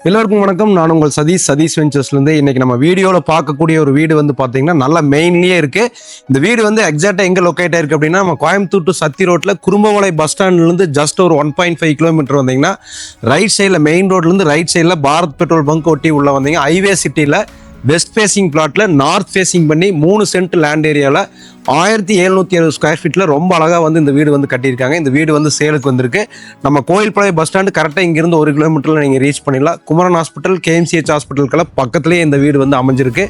எல்லாருக்கும் வணக்கம். நான் உங்கள் சதீஷ் வெஞ்சர்ஸ்லேருந்து. இன்னைக்கு நம்ம வீடியோவில் பார்க்கக்கூடிய ஒரு வீடு வந்து பார்த்தீங்கன்னா நல்ல மெயின்லேயே இருக்குது. இந்த வீடு வந்து எக்ஸாக்டாக எங்கே லொக்கேட் ஆயிருக்கு அப்படின்னா, நம்ம கோயம்புத்தூர் டு சத்தி ரோட்டில் குறும்பமலை பஸ் ஸ்டாண்ட்லேருந்து ஜஸ்ட் ஒரு 1.5 கிலோமீட்டர் வந்தீங்கன்னா ரைட் சைடில் மெயின் ரோட்லேருந்து ரைட் சைடில் பாரத் பெட்ரோல் பங்க் ஒட்டி உள்ள வந்தீங்க ஹைவே சிட்டியில் வெஸ்ட் ஃபேசிங் பிளாட்டில் நார்த் ஃபேசிங் பண்ணி 3 சென்ட் லேண்ட் ஏரியாவில் 1760 ஸ்கொயர் ஃபீட்டில் ரொம்ப அழகாக வந்து இந்த வீடு வந்து கட்டியிருக்காங்க. இந்த வீடு வந்து சேலுக்கு வந்திருக்கு. நம்ம கோயில்பாளையம் பஸ் ஸ்டாண்டு கரெக்டாக இங்கேருந்து 1 கிலோமீட்டரில் நீங்கள் ரீச் பண்ணிடலாம். குமரன் ஹாஸ்பிட்டல், KMCH ஹாஸ்பிட்டலுக்கெல்லாம் பக்கத்துலேயே இந்த வீடு வந்து அமைஞ்சிருக்கு.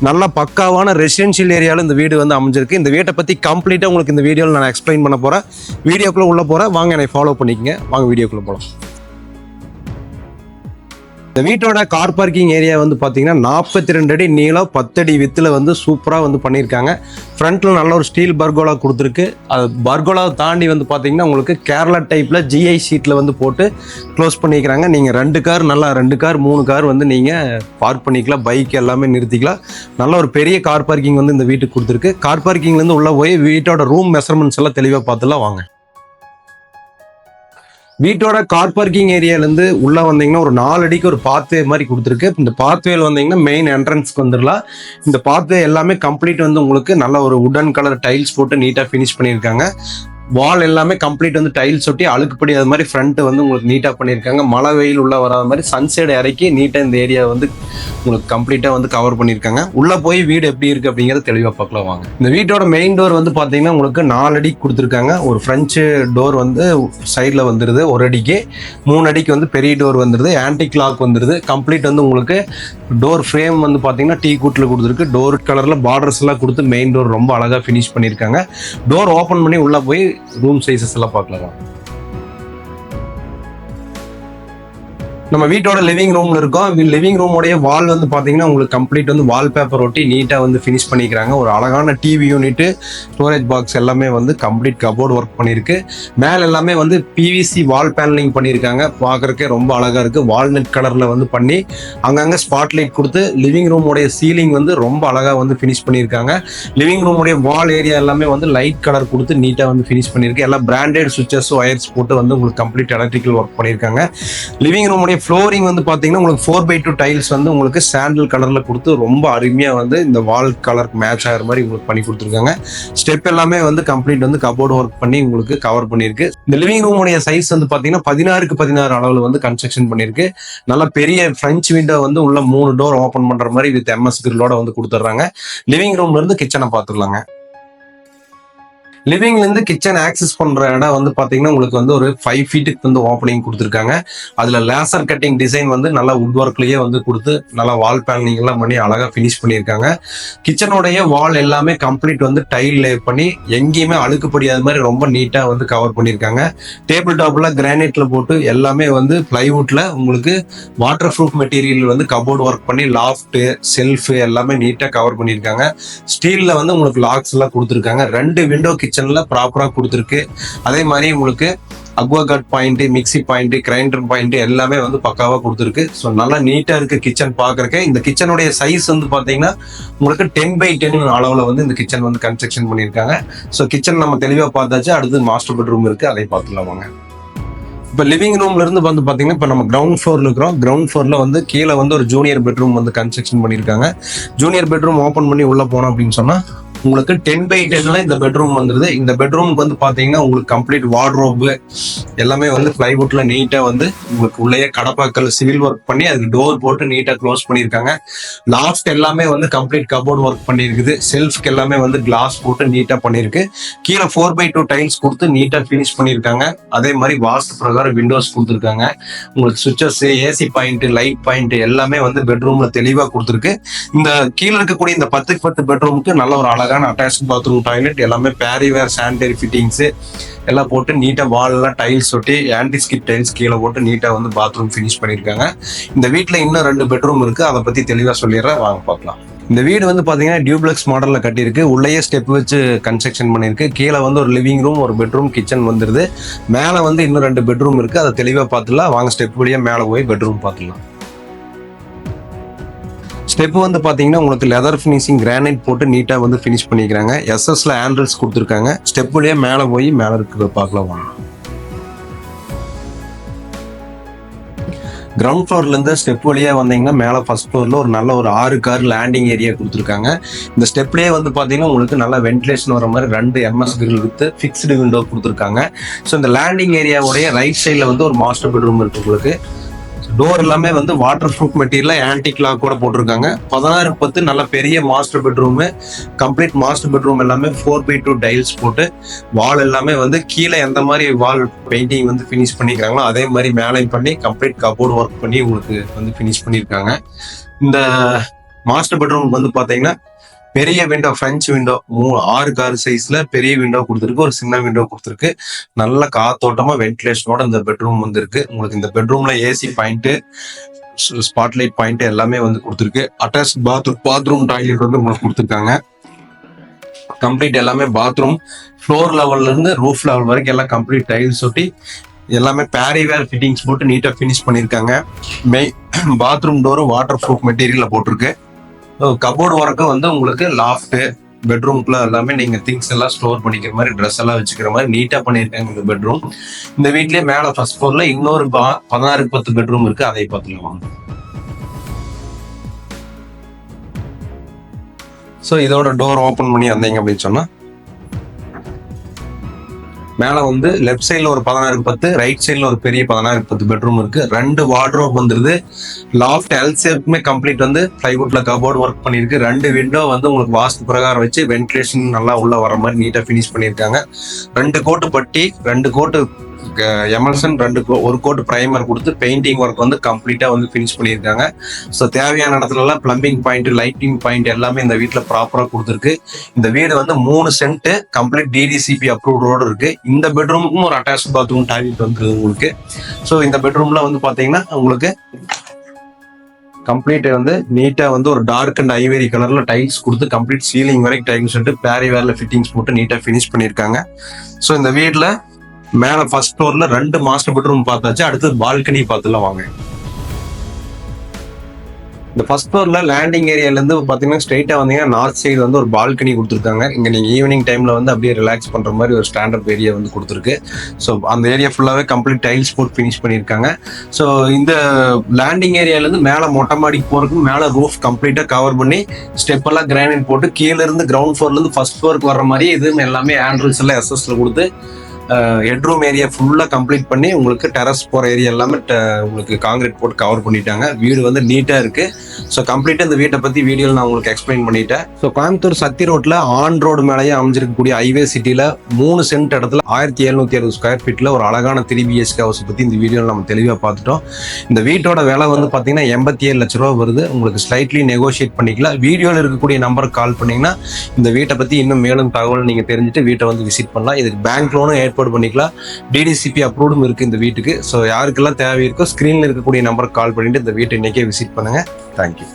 நல்ல பக்காவான ரெசிடென்ஷியல் ஏரியாவில் இந்த வீடு வந்து அமைஞ்சிருக்கு. இந்த வீட்டை பற்றி கம்ப்ளீட்டாக உங்களுக்கு இந்த வீடியோவில் நான் எக்ஸ்பிளைன் பண்ண போகிறேன். வீடியோக்குள்ளே உள்ளே போகிறேன். வாங்க என்னை ஃபாலோ பண்ணிக்கங்க. வாங்க வீடியோக்குள்ளே போகலாம். இந்த வீட்டோட கார் பார்க்கிங் ஏரியா வந்து பார்த்தீங்கன்னா 42 அடி நீளம் 10 அடி வித்தில் வந்து சூப்பராக வந்து பண்ணியிருக்காங்க. ஃப்ரண்ட்டில் நல்ல ஒரு ஸ்டீல் பர்கோலா கொடுத்துருக்கு. அது பர்கோலாவை தாண்டி வந்து பார்த்தீங்கன்னா உங்களுக்கு கேரளா டைப்பில் GI ஷீட்டில் வந்து போட்டு க்ளோஸ் பண்ணிக்கிறாங்க. நீங்கள் 2 கார் 3 கார் வந்து நீங்கள் பார்க் பண்ணிக்கலாம். பைக் எல்லாமே நிறுத்திக்கலாம். நல்ல ஒரு பெரிய கார் பார்க்கிங் வந்து இந்த வீட்டுக்கு கொடுத்துருக்கு. கார் பார்க்கிங்லேருந்து உள்ளே போய் வீட்டோட ரூம் மெஷர்மெண்ட்ஸ் எல்லாம் தெளிவாக பார்த்துலாம் வாங்க. வீட்டோட கார் பார்க்கிங் ஏரியாலேருந்து உள்ளே வந்தீங்கன்னா ஒரு 4 அடிக்கு ஒரு பாத்வே மாதிரி கொடுத்துருக்கு. இந்த பாத்வேல வந்தீங்கன்னா மெயின் என்ட்ரன்ஸ்க்கு வந்துடலாம். இந்த பாத்வே எல்லாமே கம்ப்ளீட் வந்து உங்களுக்கு நல்ல ஒரு உடன் கலர் டைல்ஸ் போட்டு நீட்டாக ஃபினிஷ் பண்ணியிருக்காங்க. வால் எல்லாமே கம்ப்ளீட் வந்து டைல்ஸ் ஒட்டி அழுக்குப்படி அது மாதிரி ஃப்ரண்ட் வந்து உங்களுக்கு நீட்டாக பண்ணியிருக்காங்க. மழை வெயில் உள்ள வராத மாதிரி சன்சைடு இறக்கி நீட்டாக இந்த ஏரியா வந்து உங்களுக்கு கம்ப்ளீட்டாக வந்து கவர் பண்ணியிருக்காங்க. உள்ளே போய் வீடு எப்படி இருக்குது அப்படிங்கிறத தெளிவாக பார்க்கலாம் வாங்க. இந்த வீட்டோட மெயின் டோர் வந்து பார்த்தீங்கன்னா உங்களுக்கு 4 அடிக்கு கொடுத்துருக்காங்க. ஒரு ஃப்ரெஞ்சு டோர் வந்து சைடில் வந்துடுது. 1 அடிக்கு 3 அடிக்கு வந்து பெரிய டோர் வந்துடுது. ஆன்டிக் லாக் வந்துடுது. கம்ப்ளீட் வந்து உங்களுக்கு டோர் ஃப்ரேம் வந்து பார்த்தீங்கன்னா டீ கூட்டில் கொடுத்துருக்கு. டோர் கலரில் பார்டர்ஸ் எல்லாம் கொடுத்து மெயின் டோர் ரொம்ப அழகாக ஃபினிஷ் பண்ணியிருக்காங்க. டோர் ஓப்பன் பண்ணி உள்ளே போய் ரூம் சைஸஸ் எல்லாம் பார்க்கலாம். நம்ம வீட்டோட லிவிங் ரூம்ல இருக்கோம். லிவிங் ரூமோடைய வால் வந்து பாத்தீங்கன்னா உங்களுக்கு கம்ப்ளீட் வந்து வால் பேப்பர் ஒட்டி நீட்டா வந்து ஃபினிஷ் பண்ணிக்கிறாங்க. ஒரு அழகான டிவி யூனிட், ஸ்டோரேஜ் பாக்ஸ் எல்லாமே வந்து கம்ப்ளீட் கபோர்டு ஒர்க் பண்ணிருக்கு. மேல எல்லாமே வந்து PVC வால் பேனலிங் பண்ணியிருக்காங்க. பார்க்கறதுக்கே ரொம்ப அழகா இருக்கு. வால்நட் கலர்ல வந்து பண்ணி அங்கங்க ஸ்பாட் லைட் கொடுத்து லிவிங் ரூமோடைய சீலிங் வந்து ரொம்ப அழகா வந்து ஃபினிஷ் பண்ணியிருக்காங்க. லிவிங் ரூமோடைய வால் ஏரியா எல்லாமே வந்து லைட் கலர் கொடுத்து நீட்டா வந்து ஃபினிஷ் பண்ணியிருக்கு. எல்லாம் பிராண்டட் சுவிச்சஸ், ஒயர்ஸ் போட்டு வந்து உங்களுக்கு கம்ப்ளீட் எலக்ட்ரிக்கல் ஒர்க் பண்ணியிருக்காங்க. லிவிங் ரூமோடைய ஃப்ளோரிங் வந்து பாத்தீங்கன்னா உங்களுக்கு 4x2 டைல்ஸ் வந்து உங்களுக்கு சாண்டல் கலர்ல கொடுத்து ரொம்ப அருமையா வந்து இந்த வால் கலர் மேட்ச் ஆகிற மாதிரி உங்களுக்கு பண்ணி கொடுத்துருக்காங்க. ஸ்டெப் எல்லாமே வந்து கம்ப்ளீட் வந்து கபோர்டு ஒர்க் பண்ணி உங்களுக்கு கவர் பண்ணிருக்கு. இந்த லிவிங் ரூமுடைய சைஸ் வந்து பாத்தீங்கன்னா 16x 16 அளவுல வந்து கன்ஸ்ட்ரக்ஷன் பண்ணிருக்கு. நல்ல பெரிய பிரெஞ்ச் விண்டோ வந்து உள்ள 3 டோர் ஓபன் பண்ற மாதிரி வித் MS கிரிலோட வந்து கொடுத்துட்றாங்க. லிவிங் ரூம்ல இருந்து கிச்சனை பார்த்துடலாங்க. லிவிங்ல இருந்து கிச்சன் ஆக்சஸ் பண்ற இடம் வந்து பாத்தீங்கன்னா உங்களுக்கு வந்து ஒரு 5 ஃபீட்டுக்கு வந்து ஓப்பனிங் கொடுத்துருக்காங்க. அதுல லேசர் கட்டிங் டிசைன் வந்து நல்லா வுட் ஒர்க்லயே வந்து கொடுத்து நல்லா வால் பேனலிங் எல்லாம் பண்ணி அழகா ஃபினிஷ் பண்ணியிருக்காங்க. கிச்சனுடைய வால் எல்லாமே கம்ப்ளீட் வந்து டைல் லே பண்ணி எங்கேயுமே அழுக்குப்படியாத மாதிரி ரொம்ப நீட்டா வந்து கவர் பண்ணியிருக்காங்க. டேபிள் டாப்ல கிரானைட்ல போட்டு எல்லாமே வந்து பிளைவுட்ல உங்களுக்கு வாட்டர் ப்ரூஃப் மெட்டீரியல் வந்து கபோர்டு ஒர்க் பண்ணி லாஃப்ட், செல்ஃப் எல்லாமே நீட்டா கவர் பண்ணியிருக்காங்க. ஸ்டீல்ல வந்து உங்களுக்கு லாக்ஸ் எல்லாம் கொடுத்துருக்காங்க. 2 விண்டோ கிச்சன்ல ப்ராப்பரா கொடுத்துருக்கு. அதே மாதிரி உங்களுக்கு Aquaguard point, mixie point, grinder point எல்லாமே வந்து பக்காவா கொடுத்துருக்கு. ஸோ நல்லா நீட்டா இருக்கு கிச்சன் பார்க்கறக்கு. இந்த கிச்சனுடைய சைஸ் வந்து பாத்தீங்கன்னா உங்களுக்கு 10x10 அளவுல வந்து இந்த கிச்சன் வந்து கன்ஸ்ட்ரக்ஷன் பண்ணியிருக்காங்க. ஸோ கிச்சன் நம்ம தெளிவா பார்த்தாச்சு. அடுத்து மாஸ்டர் பெட்ரூம் இருக்கு, அதை பார்த்துலாம் வாங்க. இப்போ லிவிங் ரூம்ல இருந்து வந்து பாத்தீங்கன்னா இப்போ நம்ம கிரவுண்ட் ஃப்ளோர்ல இருக்கிறோம். கிரவுண்ட் ஃப்ளோர்ல வந்து கீழே வந்து ஒரு ஜூனியர் பெட்ரூம் வந்து கன்ஸ்ட்ரக்ஷன் பண்ணியிருக்காங்க. ஜூனியர் பெட்ரூம் ஓப்பன் பண்ணி உள்ள போனோம் அப்படின்னு சொன்னா உங்களுக்கு 10x10 இந்த பெட்ரூம் வந்துருது. இந்த பெட்ரூமுக்கு வந்து பாத்தீங்கன்னா உங்களுக்கு கம்ப்ளீட் வார்ட்ரோப் எல்லாமே வந்து பிளைவுட்ல நீட்டா வந்து உங்களுக்கு உள்ளே கடப்பாக்கல் சிவில் ஒர்க் பண்ணி அதுக்கு டோர் போட்டு நீட்டா க்ளோஸ் பண்ணியிருக்காங்க. லாஃப்ட் எல்லாமே வந்து கம்ப்ளீட் கபோர்டு ஒர்க் பண்ணியிருக்குது. செல்ஃப்க்கு எல்லாமே வந்து கிளாஸ் போட்டு நீட்டா பண்ணிருக்கு. கீழே 4x2 டைல்ஸ் கொடுத்து நீட்டா ஃபினிஷ் பண்ணியிருக்காங்க. அதே மாதிரி வாஸ்து பிரகாரம் விண்டோஸ் கொடுத்துருக்காங்க. உங்களுக்கு switches, AC point, light point எல்லாமே வந்து பெட்ரூம்ல தெளிவா கொடுத்துருக்கு. இந்த கீழே இருக்கக்கூடிய இந்த 10x 10 பெட்ரூமுக்கு நல்ல ஒரு அழகான அட்டாச் பாத்ரூம், டாய்லெட் எல்லாமே பேரிவேர் சானிடரி ஃபிட்டிங்ஸ் எல்லாம் போட்டு நீட்டா வால் எல்லாம் டைல்ஸ் ஒட்டி ஆன்டிஸ்கிட் டைல்ஸ் கீழே போட்டு நீட்டா வந்து பாத்ரூம் ஃபினிஷ் பண்ணியிருக்காங்க. இந்த வீட்டுல இன்னும் 2 பெட்ரூம் இருக்கு. அதை பத்தி தெளிவா சொல்லிடுறேன், வாங்க பார்க்கலாம். இந்த வீடு வந்து பாத்தீங்கன்னா டியூப்ளெக்ஸ் மாடல்ல கட்டியிருக்கு. உள்ளேயே ஸ்டெப் வச்சு கன்ஸ்ட்ரக்ஷன் பண்ணிருக்கு. கீழே வந்து ஒரு லிவிங் ரூம், ஒரு பெட்ரூம், கிச்சன் வந்துருது. மேல வந்து இன்னும் 2 பெட்ரூம் இருக்கு. அதை தெளிவா பார்த்துலாம் வாங்க. ஸ்டெப் வழியா மேல போய் பெட்ரூம் பார்த்துலாம். ஸ்டெப் வந்து பாத்தீங்கன்னா உங்களுக்கு லெதர் ஃபினிஷிங் கிரானைட் போட்டு நீட்டா வந்து ஃபினிஷ் பண்ணிக்கிறாங்க. SSல ஹேண்டில்ஸ் கொடுத்துருக்காங்க. ஸ்டெப் வழியா மேல போய் மேல இருக்கிறத பார்க்கலாம் வாங்க. கிரவுண்ட் ஃப்ளோர்லேருந்து ஸ்டெப் வழியாக வந்தீங்கன்னா மேலே ஃபர்ஸ்ட் ஃப்ளோரில் ஒரு நல்ல ஒரு 6 கார் லேண்டிங் ஏரியா கொடுத்துருக்காங்க. இந்த ஸ்டெப்லேயே வந்து பார்த்தீங்கன்னா உங்களுக்கு நல்லா வென்டிலேஷன் வர மாதிரி 2 MS grill with fixed window கொடுத்துருக்காங்க. ஸோ இந்த லேண்டிங் ஏரியாவுடைய ரைட் சைடில் வந்து ஒரு மாஸ்டர் பெட்ரூம் இருக்குது உங்களுக்கு. டோர் எல்லாமே வந்து water proof material antique lock கூட போட்டிருக்காங்க. 16x10 நல்ல பெரிய master bedroom. Complete master bedroom எல்லாமே 4x2 டைல்ஸ் போட்டு வால் எல்லாமே வந்து கீழே எந்த மாதிரி வால் பெயிண்டிங் வந்து ஃபினிஷ் பண்ணிக்கிறாங்களோ அதே மாதிரி மேலையும் பண்ணி கம்ப்ளீட் கபோர்டு ஒர்க் பண்ணி உங்களுக்கு வந்து ஃபினிஷ் பண்ணியிருக்காங்க. இந்த மாஸ்டர் பெட்ரூம் வந்து பார்த்தீங்கன்னா பெரிய விண்டோ, ஃப்ரெஞ்ச் விண்டோ 6 கார் சைஸ்ல பெரிய விண்டோ கொடுத்துருக்கு, ஒரு சின்ன விண்டோ கொடுத்துருக்கு. நல்ல காத்தோட்டமா வென்டிலேஷனோட இந்த பெட்ரூம் வந்து இருக்கு. உங்களுக்கு இந்த பெட்ரூம்ல ஏசி பாயிண்ட், ஸ்பாட்லைட் பாயிண்ட் எல்லாமே வந்து கொடுத்துருக்கு. அட்டாச் பாத்ரூம் டாய்லெட் வந்து உங்களுக்கு கொடுத்துருக்காங்க. கம்ப்ளீட் எல்லாமே பாத்ரூம் ஃப்ளோர் லெவல்ல இருந்து ரூஃப் லெவல் வரைக்கும் எல்லாம் கம்ப்ளீட் டைல்ஸ் ஒட்டி எல்லாமே பேரிவேர் ஃபிட்டிங்ஸ் போட்டு நீட்டா ஃபினிஷ் பண்ணியிருக்காங்க. பாத்ரூம் டோரும் வாட்டர் ப்ரூஃப் மெட்டீரியல்ல போட்டிருக்கு. கபோர்டு ஒர்க்கும் வந்து உங்களுக்கு லாஃப்ட் பெட்ரூம்குள்ள எல்லாமே நீங்க திங்ஸ் எல்லாம் ஸ்டோர் பண்ணிக்கிற மாதிரி, ட்ரெஸ் எல்லாம் வச்சுக்கிற மாதிரி நீட்டா பண்ணியிருக்காங்க இந்த பெட்ரூம். இந்த வீட்லயே மேல ஃபர்ஸ்ட் ஃப்ளோர்ல இன்னொரு 16x10 பெட்ரூம் இருக்கு, அதை பார்த்துக்கலாம். ஸோ இதோட டோர் ஓப்பன் பண்ணி வந்தீங்க அப்படின்னு சொன்னா மேல வந்து லெஃப்ட் சைட்ல ஒரு 16x10, ரைட் சைட்ல ஒரு பெரிய 16x10 பெட்ரூம் இருக்கு. 2 வார்ட்ரோப் வந்துருது. லாஃப்ட் எல் ஷேப்மே கம்ப்ளீட் வந்து பிளைவுட்ல கபோர்டு ஒர்க் பண்ணிருக்கு. 2 விண்டோ வந்து உங்களுக்கு வாஸ்து பிரகாரம் வச்சு வென்டிலேஷன் நல்லா உள்ள வர மாதிரி நீட்டா ஃபினிஷ் பண்ணியிருக்காங்க. 2 கோட்டு பட்டி, 2 கோட்டு எமல்சன், 1 கோட் பிரைமர் கொடுத்து பெயிண்டிங் ஒர்க் வந்து கம்ப்ளீட்டா வந்து ஃபினிஷ் பண்ணியிருக்காங்க. ஸோ தேவையான இடத்துல எல்லாம் பிளம்பிங் பாயிண்ட், லைட்டிங் பாயிண்ட் எல்லாமே இந்த வீட்டுல ப்ராப்பரா கொடுத்துருக்கு. இந்த வீடு வந்து 3 சென்ட் கம்ப்ளீட் டிடிசிபி அப்ரூவ்டோடு இருக்கு. இந்த பெட்ரூமுக்கும் ஒரு அட்டாச் பாத்ரூம் டாய்லெட் வந்துருக்கு உங்களுக்கு. ஸோ இந்த பெட்ரூம்ல வந்து பாத்தீங்கன்னா உங்களுக்கு கம்ப்ளீட் வந்து நீட்டா வந்து ஒரு டார்க் அண்ட் ஐவரி கலர்ல டைல்ஸ் கொடுத்து கம்ப்ளீட் சீலிங் வரைக்கும் டைல்ஸ் விட்டு பேரிவேர்ல ஃபிட்டிங்ஸ் போட்டு நீட்டா ஃபினிஷ் பண்ணியிருக்காங்க. ஸோ இந்த வீட்டுல மேல ஃபர்ஸ்ட் ஃப்ளோர்ல 2 மாஸ்டர் பெட்ரூம் பார்த்தாச்சு. அடுத்து பால்கனி பார்த்துலாம் வாங்க. இந்த ஃபர்ஸ்ட் ஃப்ளோர்ல லேண்டிங் ஏரியால இருந்து பாத்தீங்கன்னா ஸ்ட்ரைட்டா வந்தீங்கன்னா நார்த் சைடு வந்து ஒரு பால்கனி கொடுத்துருக்காங்க. இங்க நீங்க ஈவினிங் டைம்ல வந்து அப்படியே ரிலாக்ஸ் பண்ற மாதிரி ஒரு ஸ்டாண்டர்ட் ஏரியா வந்து கொடுத்துருக்கு. ஸோ அந்த ஏரியா ஃபுல்லாவே கம்ப்ளீட் டைல்ஸ் போட்டு ஃபினிஷ் பண்ணியிருக்காங்க. ஸோ இந்த லேண்டிங் ஏரியால இருந்து மேல மொட்டை மாடிக்கு போறதுக்கு மேல ரூஃப் கம்ப்ளீட்டா கவர் பண்ணி ஸ்டெப் எல்லாம் கிரானைட் போட்டு கீழே இருந்து கிரவுண்ட் ஃப்ளோர்ல இருந்து ஃபர்ஸ்ட் ஃப்ளோருக்கு வர்ற மாதிரி இது எல்லாமே ஆண்ட்ரூல்ஸ் எல்லாம் எஸ்எஸ்ல கொடுத்து ஹெட்ரூம் ஏரியா ஃபுல்லா கம்ப்ளீட் பண்ணி உங்களுக்கு டெரஸ் போற ஏரியா எல்லாமே உங்களுக்கு காங்கிரீட் போட்டு கவர் பண்ணிட்டாங்க. வீடு வந்து நீட்டா இருக்கு. ஸோ கம்ப்ளீட்டா இந்த வீட்டை பத்தி வீடியோவில் நான் உங்களுக்கு எக்ஸ்பிளைன் பண்ணிட்டேன். ஸோ கோயம்புத்தூர் சக்தி ரோட்ல ஆன் ரோடு மேலேயே அமைஞ்சிருக்கக்கூடிய ஹைவே சிட்டில 3 சென்ட் இடத்துல 1760 ஸ்கொயர் ஃபீட்ல ஒரு அழகான 3 BHK ஹவுஸ் பத்தி இந்த வீடியோவில் நம்ம தெளிவாக பார்த்துட்டோம். இந்த வீட்டோட விலை வந்து பாத்தீங்கன்னா 87 லட்ச ரூபா வருது. உங்களுக்கு ஸ்லைட்லி நெகோஷியேட் பண்ணிக்கலாம். வீடியோவில் இருக்கக்கூடிய நம்பருக்கு கால் பண்ணீங்கன்னா இந்த வீட்டை பத்தி இன்னும் மேலும் தகவல் நீங்க தெரிஞ்சுட்டு வீட்டை வந்து விசிட் பண்ணலாம். இதுக்கு பேங்க் லோனும் ஏற்பாடு பண்ணிக்கலாம். டிடிசிபி அப்ரூவ்டும் இருக்கு இந்த வீட்டுக்கு. ஸோ யாருக்கெல்லாம் தேவை இருக்கோ ஸ்கிரீன்ல இருக்கக்கூடிய நம்பருக்கு கால் பண்ணிட்டு இந்த வீட்டை இன்னைக்கே விசிட் பண்ணுங்க. தேங்க்யூ.